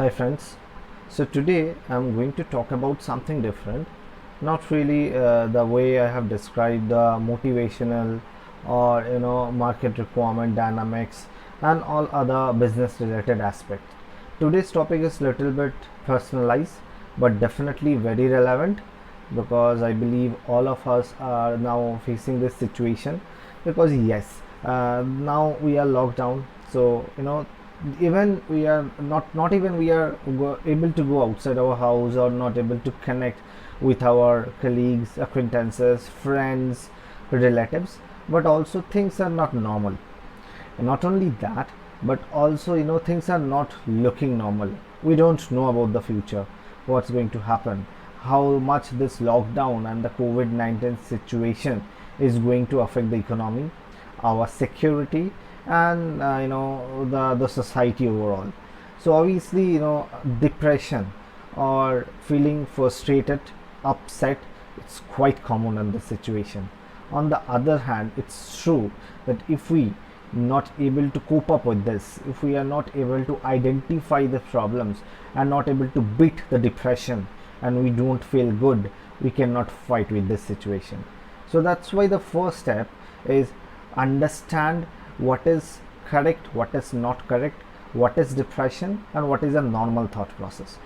Hi friends. So today I'm going to talk about something different. Not really the way I have described the motivational or market requirement dynamics and all other business related aspects. Today's topic is little bit personalized but definitely very relevant because I believe all of us are now facing this situation because yes, now we are locked down. So even we are not even we are able to go outside our house or not able to connect with our colleagues, acquaintances, friends, relatives, but also things are not normal. And not only that, but also things are not looking normal. We don't know about the future, what's going to happen, how much this lockdown and the COVID-19 situation is going to affect the economy, our security, and the society overall. So obviously depression or feeling frustrated, upset, it's quite common in this situation. On the other hand, it's true that if we not able to cope up with this, if we are not able to identify the problems and not able to beat the depression and we don't feel good, we cannot fight with this situation. So that's why the first step is understand what is correct, what is not correct, what is depression and what is a normal thought process.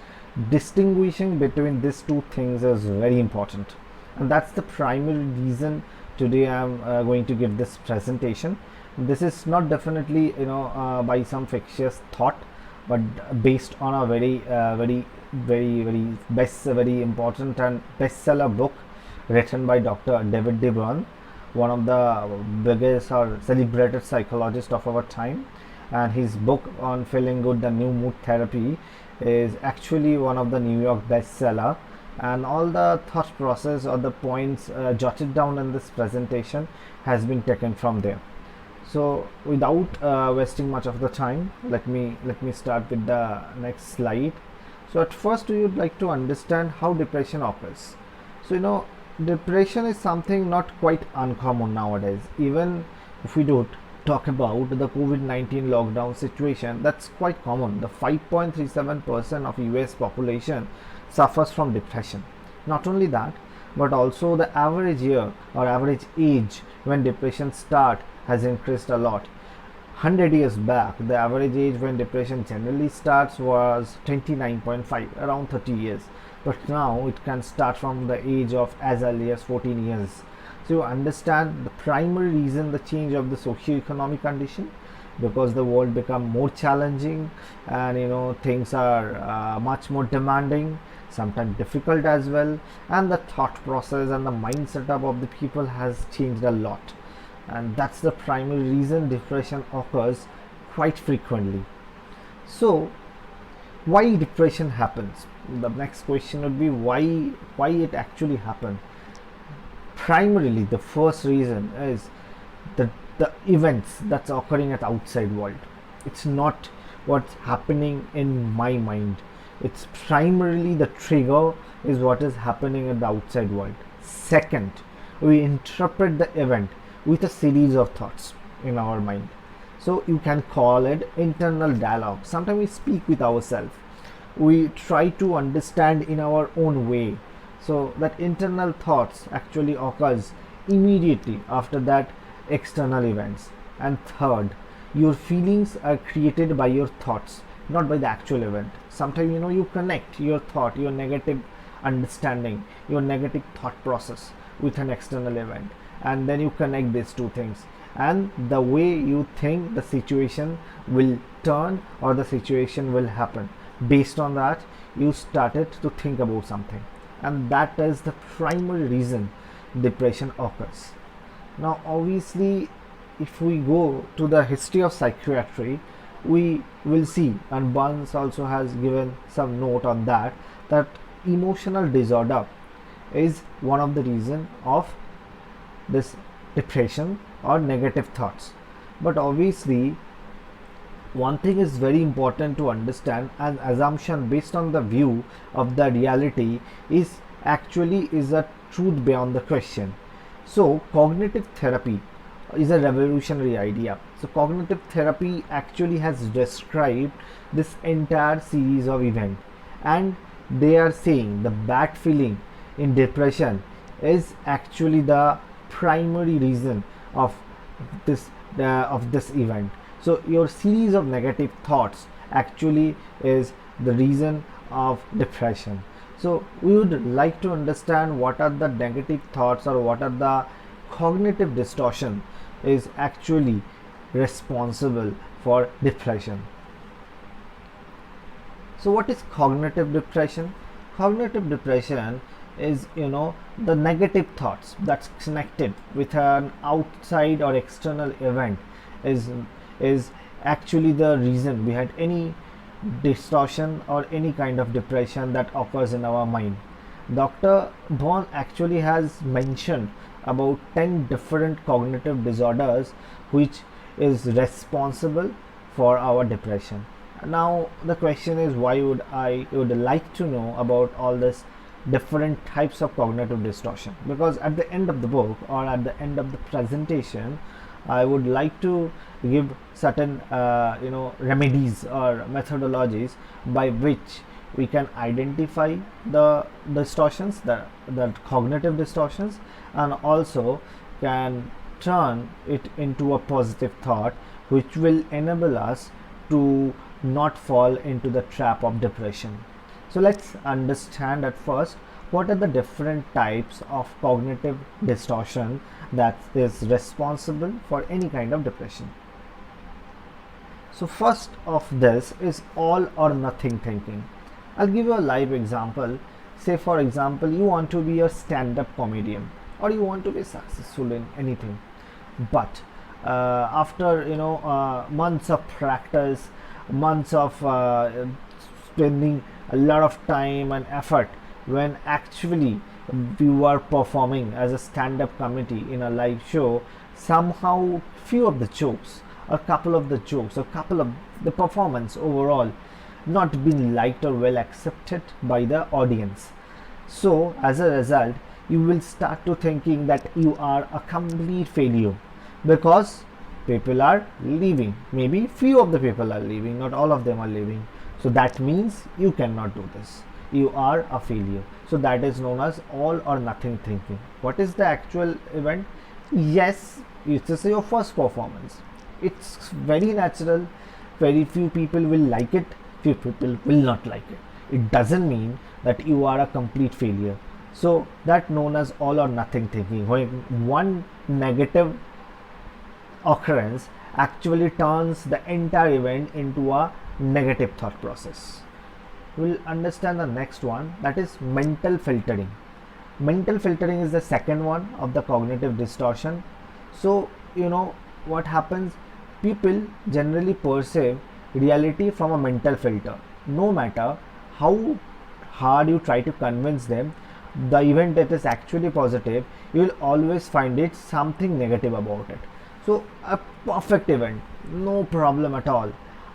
Distinguishing between these two things is very important, and that's the primary reason today I'm going to give this presentation. This is not definitely by some fictitious thought, but based on a very very important and bestseller book written by Dr. David DeBruyn, one of the biggest or celebrated psychologists of our time. And his book on feeling good, the new mood therapy, is actually one of the New York bestseller. And all the thought process or the points jotted down in this presentation has been taken from there. So without wasting much of the time, let me start with the next slide. So at first we would like to understand how depression occurs. So depression is something not quite uncommon nowadays. Even if we don't talk about the COVID-19 lockdown situation, that's quite common. The 5.37% of US population suffers from depression. Not only that, but also the average year or average age when depression start has increased a lot. 100 years back, the average age when depression generally starts was 29.5, around 30 years. But now it can start from the age of as early as 14 years. So you understand the primary reason, the change of the socio-economic condition, because the world become more challenging and things are much more demanding, sometimes difficult as well, and the thought process and the mindset of the people has changed a lot, and that's the primary reason depression occurs quite frequently. So why depression happens? The next question would be why it actually happened. Primarily the first reason is the events that's occurring at outside world. It's not what's happening in my mind. It's primarily the trigger is what is happening in the outside world. Second, we interpret the event with a series of thoughts in our mind. So you can call it internal dialogue. Sometimes we speak with ourselves. We try to understand in our own way. So that internal thoughts actually occurs immediately after that external events. And third, your feelings are created by your thoughts, not by the actual event. Sometimes you connect your thought, your negative understanding, your negative thought process with an external event, and then you connect these two things, and the way you think the situation will turn or the situation will happen, based on that you started to think about something, and that is the primary reason depression occurs. Now obviously if we go to the history of psychiatry, we will see, and Burns also has given some note on that, that emotional disorder is one of the reason of this depression or negative thoughts. But obviously one thing is very important to understand, an assumption based on the view of the reality is actually is a truth beyond the question. So cognitive therapy is a revolutionary idea. So cognitive therapy actually has described this entire series of events, and they are saying the bad feeling in depression is actually the primary reason of this this event. So your series of negative thoughts actually is the reason of depression. So we would like to understand what are the negative thoughts or what are the cognitive distortion is actually responsible for depression. So what is cognitive depression? Cognitive depression is, the negative thoughts that's connected with an outside or external event is is actually the reason behind any distortion or any kind of depression that occurs in our mind. Dr. Bond actually has mentioned about 10 different cognitive disorders which is responsible for our depression. Now the question is, why would like to know about all this different types of cognitive distortion? Because at the end of the book or at the end of the presentation, I would like to give certain remedies or methodologies by which we can identify the distortions, the cognitive distortions, and also can turn it into a positive thought which will enable us to not fall into the trap of depression. So let's understand at first what are the different types of cognitive distortion that is responsible for any kind of depression. So first of this is all or nothing thinking. I'll give you a live example. Say for example, you want to be a stand-up comedian or you want to be successful in anything, but after months of practice, months of spending a lot of time and effort, when actually you are performing as a stand-up comedy in a live show, somehow few of the jokes, a couple of the jokes, a couple of the performance overall not been liked or well accepted by the audience. So as a result, you will start to thinking that you are a complete failure because people are leaving. Maybe few of the people are leaving, not all of them are leaving. So that means you cannot do this. You are a failure. So that is known as all or nothing thinking. What is the actual event? Yes, it's just your first performance. It's very natural. Very few people will like it. Few people will not like it. It doesn't mean that you are a complete failure. So that known as all or nothing thinking. When one negative occurrence actually turns the entire event into a negative thought process. We'll understand the next one, that is mental filtering. Mental filtering is the second one of the cognitive distortion. So what happens, people generally perceive reality from a mental filter. No matter how hard you try to convince them the event that is actually positive, you will always find it something negative about it. So a perfect event, no problem at all,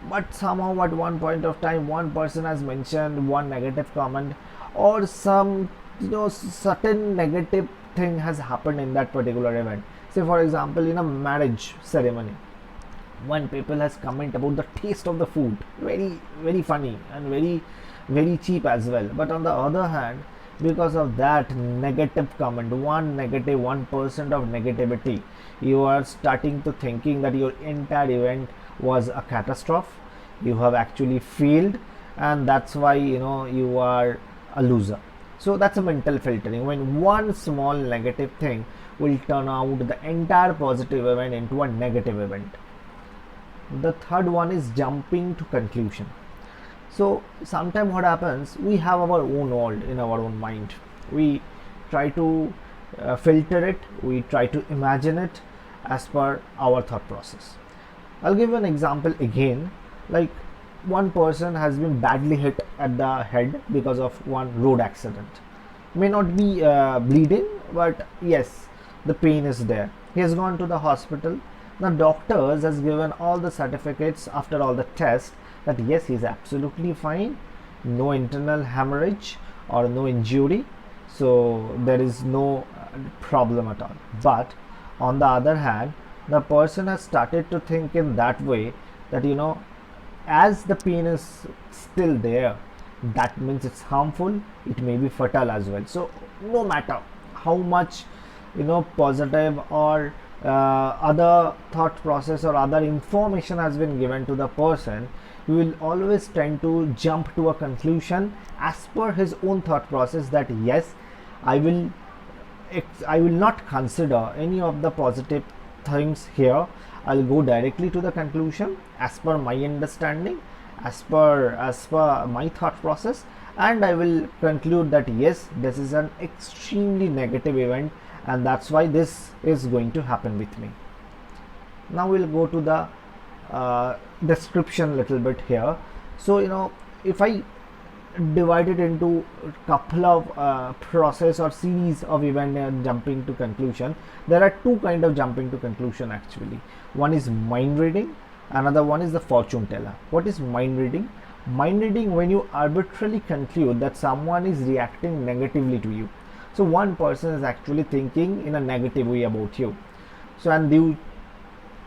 but somehow at one point of time one person has mentioned one negative comment or some certain negative thing has happened in that particular event. Say for example, in a marriage ceremony, one people has comment about the taste of the food, very very funny and very very cheap as well, but on the other hand, because of that negative comment, 1% of negativity, you are starting to thinking that your entire event was a catastrophe, you have actually failed, and that's why you are a loser. So that's a mental filtering, when one small negative thing will turn out the entire positive event into a negative event. The third one is jumping to conclusion. So sometimes what happens, we have our own world in our own mind, we try to filter it, we try to imagine it as per our thought process. I'll give you an example again, like one person has been badly hit at the head because of one road accident. May not be bleeding, but yes, the pain is there. He has gone to the hospital. The doctors has given all the certificates after all the tests that yes, he is absolutely fine, no internal hemorrhage or no injury, so there is no problem at all. But on the other hand, the person has started to think in that way that, as the pain is still there, that means it's harmful, it may be fatal as well. So no matter how much positive or other thought process or other information has been given to the person, he will always tend to jump to a conclusion as per his own thought process, that yes, I will not consider any of the positive things here. I'll go directly to the conclusion as per my understanding, as per my thought process, and I will conclude that yes, this is an extremely negative event, and that's why this is going to happen with me. Now we'll go to the description little bit here. So if I divide it into a couple of process or series of event and jumping to conclusion, there are two kind of jumping to conclusion actually. One is mind reading, another one is the fortune teller. What is mind reading? Mind reading, when you arbitrarily conclude that someone is reacting negatively to you. So one person is actually thinking in a negative way about you, so and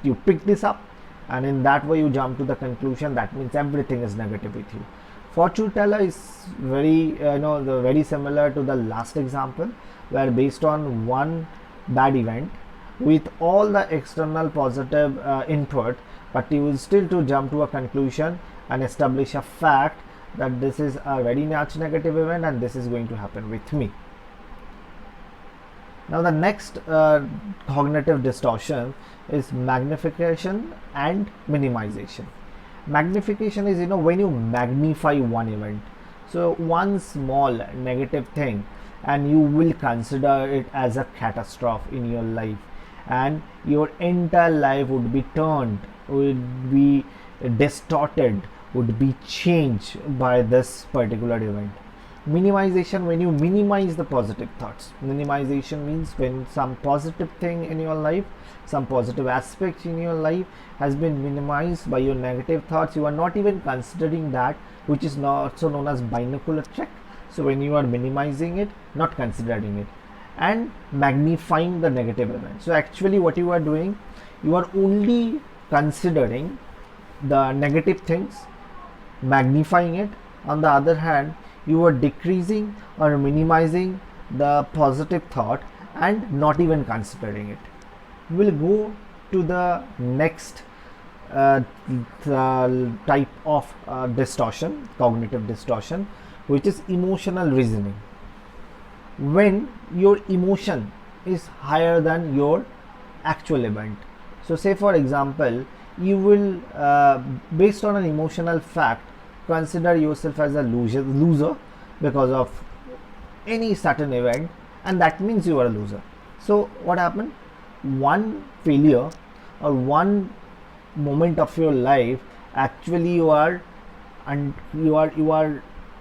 you pick this up, and in that way you jump to the conclusion that means everything is negative with you. Fortune teller is very similar to the last example, where based on one bad event with all the external positive input, but you will still to jump to a conclusion and establish a fact that this is a very much negative event and this is going to happen with me. Now the next cognitive distortion is magnification and minimization. Magnification is when you magnify one event, so one small negative thing, and you will consider it as a catastrophe in your life, and your entire life would be turned, would be distorted, would be changed by this particular event. Minimization, when you minimize the positive thoughts. Minimization means when some positive thing in your life, some positive aspect in your life has been minimized by your negative thoughts. You are not even considering that, which is also known as binocular trick. So when you are minimizing it, not considering it, and magnifying the negative event. So actually what you are doing, you are only considering the negative things, magnifying it. On the other hand, you are decreasing or minimizing the positive thought and not even considering it. We'll go to the next type of distortion, cognitive distortion, which is emotional reasoning. When your emotion is higher than your actual event. So say for example, you will based on an emotional fact consider yourself as a loser because of any certain event, and that means you are a loser. So what happened? One failure or one moment of your life, actually you are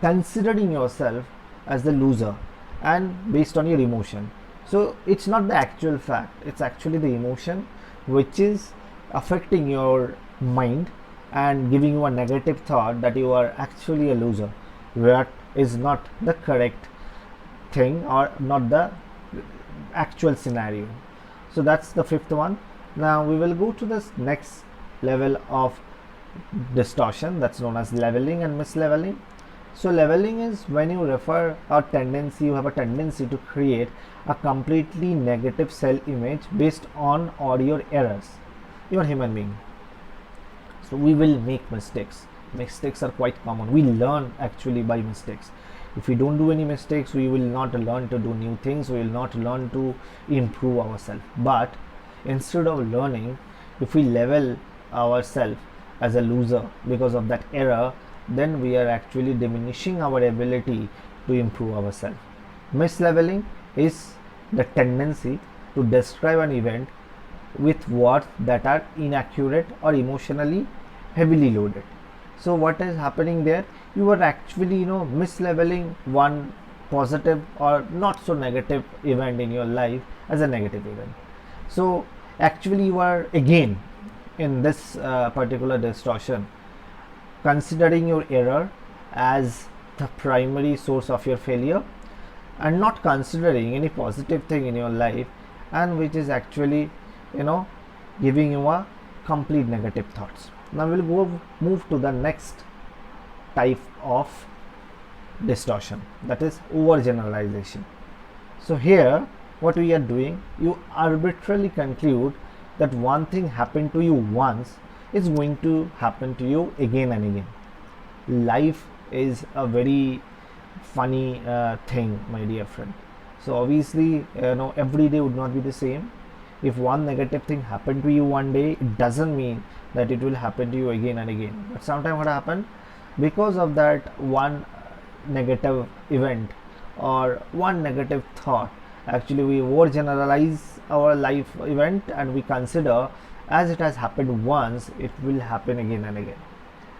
considering yourself as the loser, and based on your emotion. So it's not the actual fact, it's actually the emotion which is affecting your mind and giving you a negative thought that you are actually a loser, where is not the correct thing or not the actual scenario. So that's the fifth one. Now we will go to this next level of distortion, that's known as leveling and misleveling. So leveling is when you you have a tendency to create a completely negative self-image based on all your errors. You are a human being, so we will make mistakes. Mistakes are quite common. We learn actually by mistakes. If we don't do any mistakes, we will not learn to do new things, we will not learn to improve ourselves. But instead of learning, if we level ourselves as a loser because of that error, then we are actually diminishing our ability to improve ourselves. Misleveling is the tendency to describe an event with words that are inaccurate or emotionally heavily loaded. So what is happening there? You are actually misleveling one positive or not so negative event in your life as a negative event. So actually you are again in this particular distortion considering your error as the primary source of your failure and not considering any positive thing in your life, and which is actually giving you a complete negative thoughts. Now we'll move to the next type of distortion, that is overgeneralization. So here what we are doing, you arbitrarily conclude that one thing happened to you once is going to happen to you again and again. Life is a very funny thing, my dear friend. So obviously, every day would not be the same. If one negative thing happened to you one day, it doesn't mean that it will happen to you again and again. But sometimes what happened, because of that one negative event or one negative thought, actually we overgeneralize our life event and we consider as it has happened once, it will happen again and again.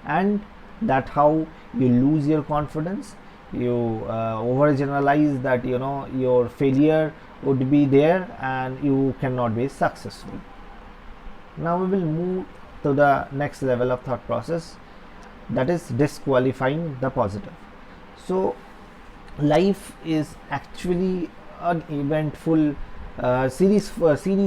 And that how you lose your confidence. You overgeneralize that your failure would be there and you cannot be successful. Now we will move to the next level of thought process, that is disqualifying the positive. So life is actually an eventful series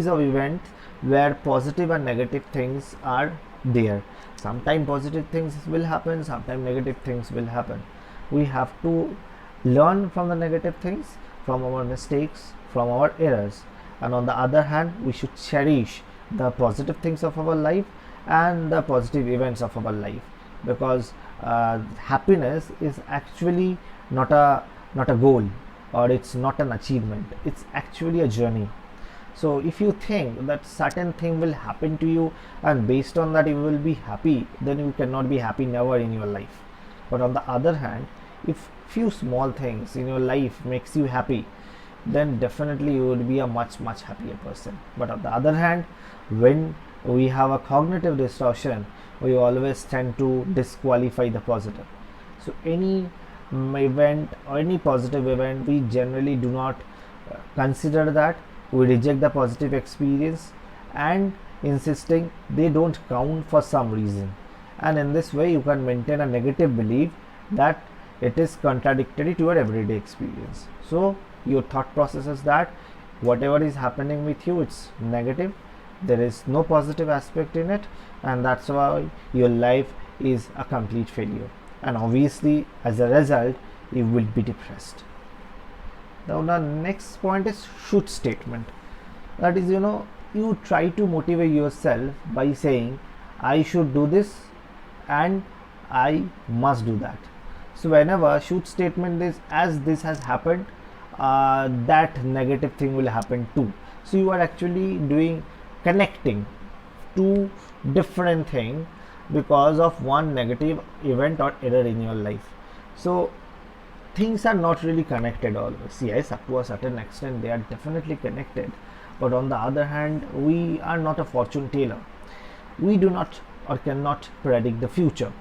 of events where positive and negative things are there. Sometimes positive things will happen, sometimes negative things will happen. We have to learn from the negative things, from our mistakes, from our errors, and on the other hand we should cherish the positive things of our life and the positive events of our life, because happiness is actually not a goal, or it's not an achievement, it's actually a journey. So if you think that certain thing will happen to you and based on that you will be happy, then you cannot be happy never in your life. But on the other hand, if few small things in your life makes you happy, then definitely you would be a much happier person. But on the other hand, when we have a cognitive distortion, we always tend to disqualify the positive. So any event or any positive event, we generally do not consider that. We reject the positive experience and insisting they don't count for some reason, and in this way you can maintain a negative belief that it is contradictory to your everyday experience. So your thought process is that whatever is happening with you, it's negative, there is no positive aspect in it, and that's why your life is a complete failure, and obviously as a result you will be depressed. Now the next point is should statement. That is, you try to motivate yourself by saying I should do this and I must do that. So whenever should statement is as this has happened, that negative thing will happen too. So you are actually connecting two different things because of one negative event or error in your life. So things are not really connected always. Yes, up to a certain extent they are definitely connected, but on the other hand we are not a fortune teller. We do not or cannot predict the future.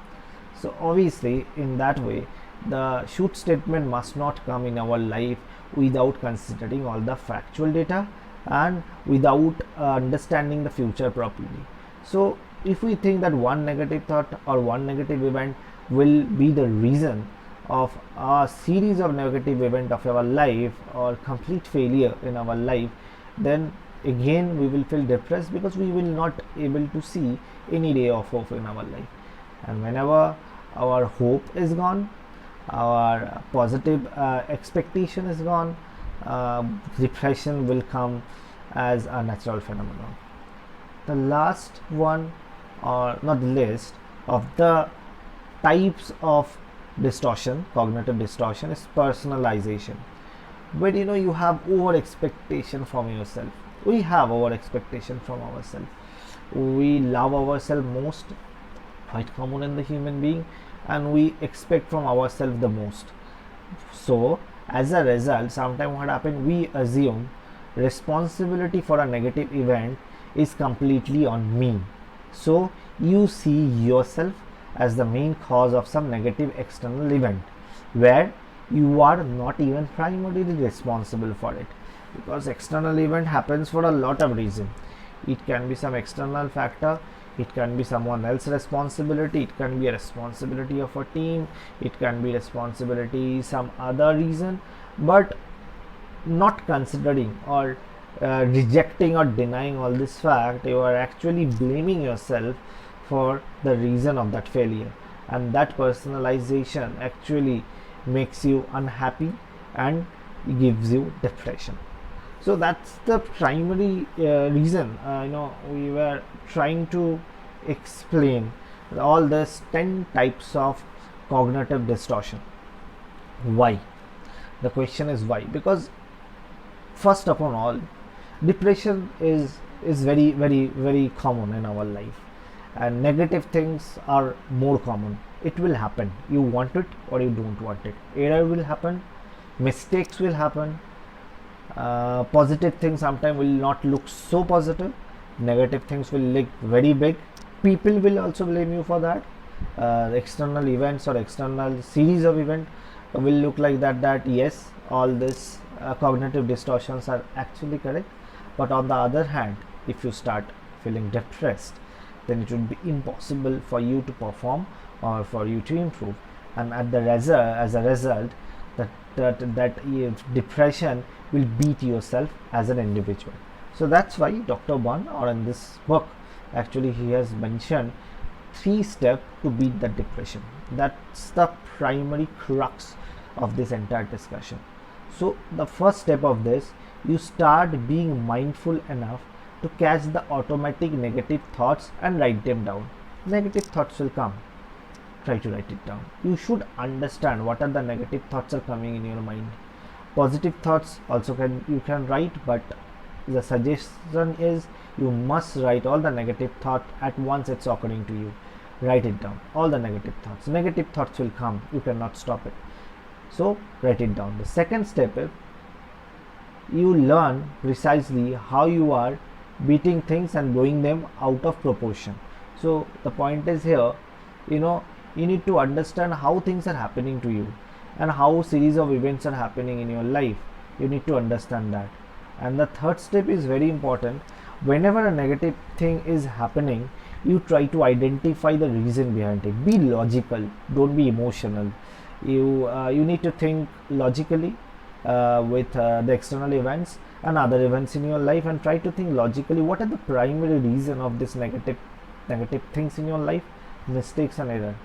So obviously in that way the should statement must not come in our life without considering all the factual data and without understanding the future properly. So if we think that one negative thought or one negative event will be the reason of a series of negative event of our life or complete failure in our life, then again we will feel depressed because we will not able to see any ray of hope in our life. And whenever our hope is gone, our positive expectation is gone, depression will come as a natural phenomenon. The last one, or not the list of the types of distortion, cognitive distortion, is personalization. But you have over expectation from yourself. We have over expectation from ourselves. We love ourselves most, quite common in the human being, and we expect from ourselves the most. So as a result, sometimes what happens, we assume responsibility for a negative event is completely on me. So you see yourself as the main cause of some negative external event where you are not even primarily responsible for it, because external event happens for a lot of reasons. It can be some external factor, it can be someone else's responsibility, it can be a responsibility of a team, it can be responsibility some other reason, but not considering or rejecting or denying all this fact, you are actually blaming yourself for the reason of that failure, and that personalization actually makes you unhappy and gives you depression. So that's the primary reason we were trying to explain all this 10 types of cognitive distortion. Why? The question is why? Because first upon all, depression is very common in our life, and negative things are more common. It will happen, you want it or you don't want it. Error will happen, mistakes will happen, positive things sometimes will not look so positive, negative things will look very big. People will also blame you for that. External events or external series of events will look like that yes, all this cognitive distortions are actually correct. But on the other hand, if you start feeling depressed, then it would be impossible for you to perform or for you to improve, and as a result, that depression will beat yourself as an individual. So that's why Dr. Ban, or in this book, actually he has mentioned 3 steps to beat the depression. That's the primary crux of this entire discussion. So the first step of this, you start being mindful enough to catch the automatic negative thoughts and write them down. Negative thoughts will come, try to write it down. You should understand what are the negative thoughts are coming in your mind. Positive thoughts also you can write, but the suggestion is you must write all the negative thought at once it's occurring to you. Write it down, all the negative thoughts. Negative thoughts will come, you cannot stop it. So write it down. The second step is you learn precisely how you are beating things and blowing them out of proportion. So the point is here, you need to understand how things are happening to you and how series of events are happening in your life. You need to understand that. And the third step is very important. Whenever a negative thing is happening, you try to identify the reason behind it. Be logical, don't be emotional. You need to think logically with the external events and other events in your life, and try to think logically what are the primary reason of this negative things in your life, mistakes and error.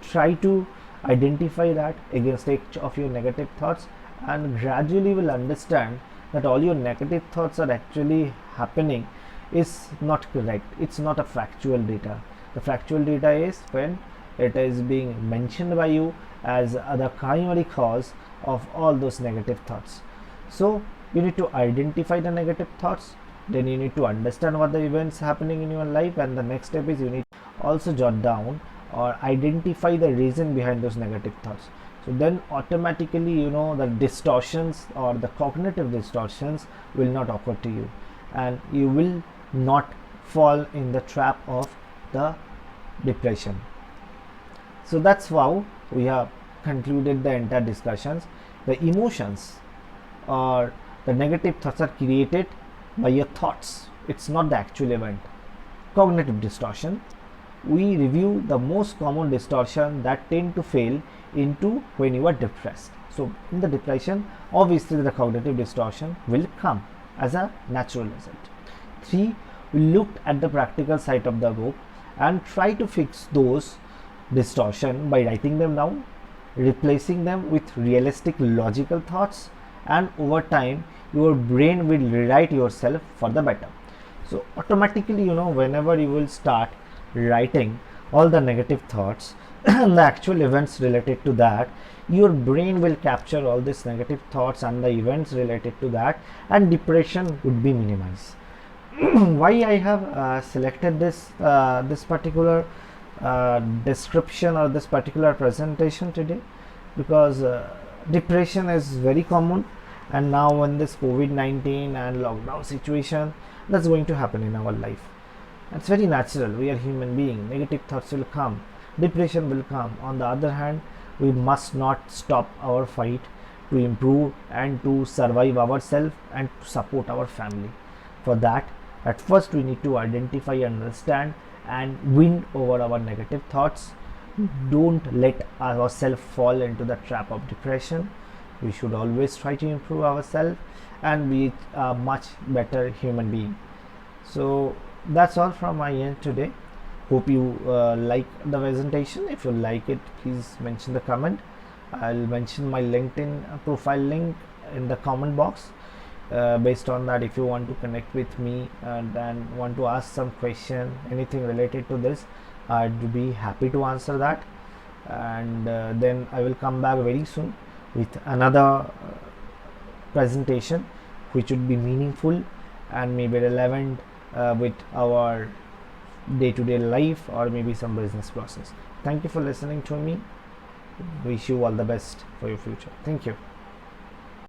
Try to identify that against each of your negative thoughts, and gradually will understand that all your negative thoughts are actually happening is not correct. It's not a factual data. The factual data is when it is being mentioned by you as the primary cause of all those negative thoughts. So you need to identify the negative thoughts, then you need to understand what the events happening in your life, and the next step is you need to also jot down or identify the reason behind those negative thoughts. So then automatically the distortions or the cognitive distortions will not occur to you, and you will not fall in the trap of the depression. So that's how we have concluded the entire discussions. The emotions or the negative thoughts are created by your thoughts. It's not the actual event. Cognitive distortion. We review the most common distortion that tend to fail into when you are depressed. So in the depression, obviously the cognitive distortion will come as a natural result. 3. We looked at the practical side of the book and try to fix those distortion by writing them down, replacing them with realistic logical thoughts, and over time your brain will rewrite yourself for the better. So automatically whenever you will start writing all the negative thoughts and the actual events related to that, your brain will capture all these negative thoughts and the events related to that, and depression would be minimized. Why I have selected this particular description or this particular presentation today? Because depression is very common, and now in this COVID-19 and lockdown situation, that's going to happen in our life. It's very natural. We are human beings. Negative thoughts will come, depression will come. On the other hand, we must not stop our fight to improve and to survive ourselves and to support our family. For that, at first we need to identify, understand and win over our negative thoughts. Don't let ourselves fall into the trap of depression. We should always try to improve ourselves and be a much better human being. So that's all from my end today. Hope you like the presentation. If you like it, please mention the comment. I'll mention my LinkedIn profile link in the comment box. Based on that, if you want to connect with me and want to ask some question, anything related to this, I'd be happy to answer that. And then I will come back very soon with another presentation which would be meaningful and maybe relevant with our day-to-day life or maybe some business process. Thank you for listening to me. Wish you all the best for your future. Thank you.